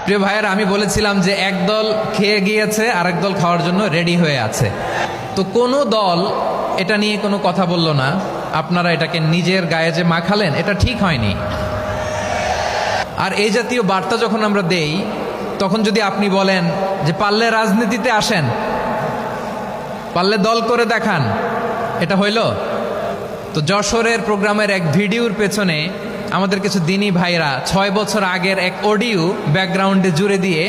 প্রিয় ভাইয়েরা, আমি বলেছিলাম যে এক দল খেয়ে গিয়েছে, আরেক দল খাওয়ার জন্য রেডি হয়ে আছে। তো কোনো দল এটা নিয়ে কোনো কথা বলল না। আপনারা এটাকে নিজের গায়ে যে মাখালেন, এটা ঠিক হয়নি। আর এই জাতীয় বার্তা যখন আমরা দেই, তখন যদি আপনি বলেন যে পারলে রাজনীতিতে আসেন, পারলে দল করে দেখান, এটা হইল? তো যশোরের প্রোগ্রামের এক ভিডিওর পেছনে আমাদের কিছু দিনী ভাইরা 6 বছর আগের এক অডিও ব্যাকগ্রাউন্ডে জুড়ে দিয়ে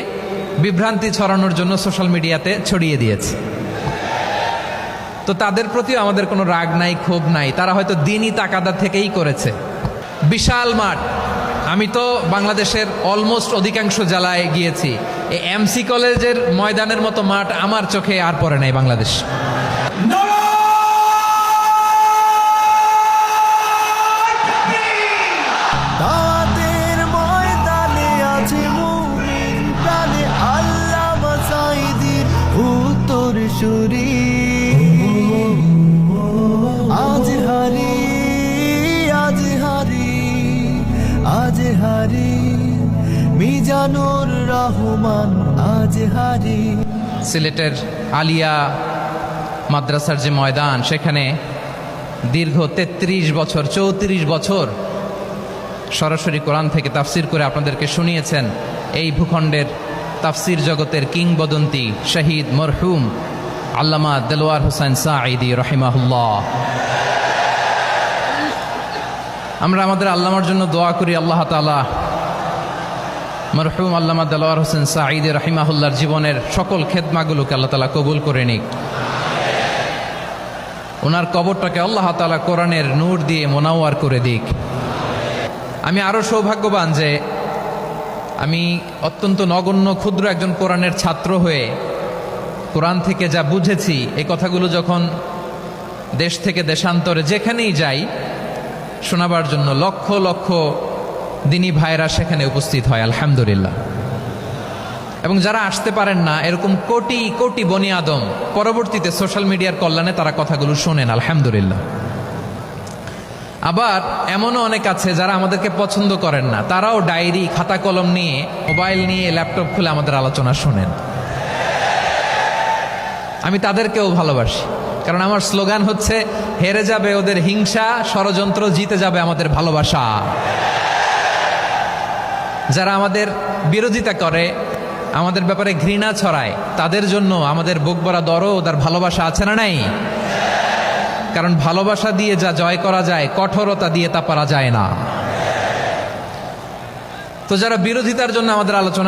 বিভ্রান্তি ছড়ানোর জন্য সোশ্যাল মিডিয়াতে ছড়িয়ে দিয়েছে। তো তাদের প্রতিও আমাদের কোনো রাগ নাই, ক্ষোভ নাই। তারা হয়তো দিনই তাকাদা থেকেই করেছে। বিশাল মাঠ, আমি তো বাংলাদেশের অলমোস্ট অধিকাংশ জেলায় গিয়েছি। এই এমসি কলেজের ময়দানের মতো মাঠ আমার চোখে আর পড়ে নাই বাংলাদেশ। দাওয়াতের ময়দানে আছে মুমিন প্রাণে আল্লামা সাঈদীর উত্তরসূরি। আজ হারি আজ হারি আজ হারি মিজানুর রহমান আজ হারি। সিলেটের আলিয়া মাদ্রাসার যে ময়দান, সেখানে দীর্ঘ 33 বছর 34 বছর সরাসরি কোরআন থেকে তাফসির করে আপনাদেরকে শুনিয়েছেন এই ভূখণ্ডের তাফসির জগতের কিংবদন্তি শহীদ মরহুম আল্লামা দেলোয়ার হোসেন সাঈদী রহিমাহুল্লাহ। আমরা আমাদের আল্লামার জন্য দোয়া করি, আল্লাহ তাআলা মরহুম আল্লামা দেলোয়ার হোসেন সাঈদী রহিমাহুল্লাহর জীবনের সকল খেদমাগুলোকে আল্লাহ তাআলা কবুল করে নিক। ওনার কবরটাকে আল্লাহ তাআলা কোরআনের নূর দিয়ে মোনাওয়ার করে দিক। আমি আরো সৌভাগ্যবান যে আমি অত্যন্ত নগণ্য ক্ষুদ্র একজন কোরআনের ছাত্র হয়ে কোরআন থেকে যা বুঝেছি, এই কথাগুলো যখন দেশ থেকে দেশান্তরে যেখানেই যাই শোনাবার জন্য লক্ষ লক্ষ দিনী ভাইরা সেখানে উপস্থিত হয়, আলহামদুলিল্লাহ। এবং যারা আসতে পারেন না, এরকম কোটি কোটি বনি আদম পরবর্তীতে সোশ্যাল মিডিয়ার কল্যাণে তারা কথাগুলো শোনেন, আলহামদুলিল্লাহ। আবার এমনও অনেক আছে যারা আমাদেরকে পছন্দ করেন না, তারাও ডায়েরি খাতা কলম নিয়ে, মোবাইল নিয়ে, ল্যাপটপ খুলে আমাদের আলোচনা শোনেন। আমি তাদেরকেও ভালোবাসি, কারণ আমার স্লোগান হচ্ছে হেরে যাবে ওদের হিংসা, ষড়যন্ত্র, জিতে যাবে আমাদের ভালোবাসা। যারা আমাদের বিরোধিতা করে, আমাদের ব্যাপারে ঘৃণা ছড়ায়, তাদের জন্য আমাদের বুক ভরা দরদ আর ভালোবাসা আছে না নাই? কারণ ভালোবাসা দিয়ে যা জয় করা যায়, কঠোরতা দিয়ে তা পারা যায় না। তো যারা বিরোধিতার জন্য আমাদের আলোচনা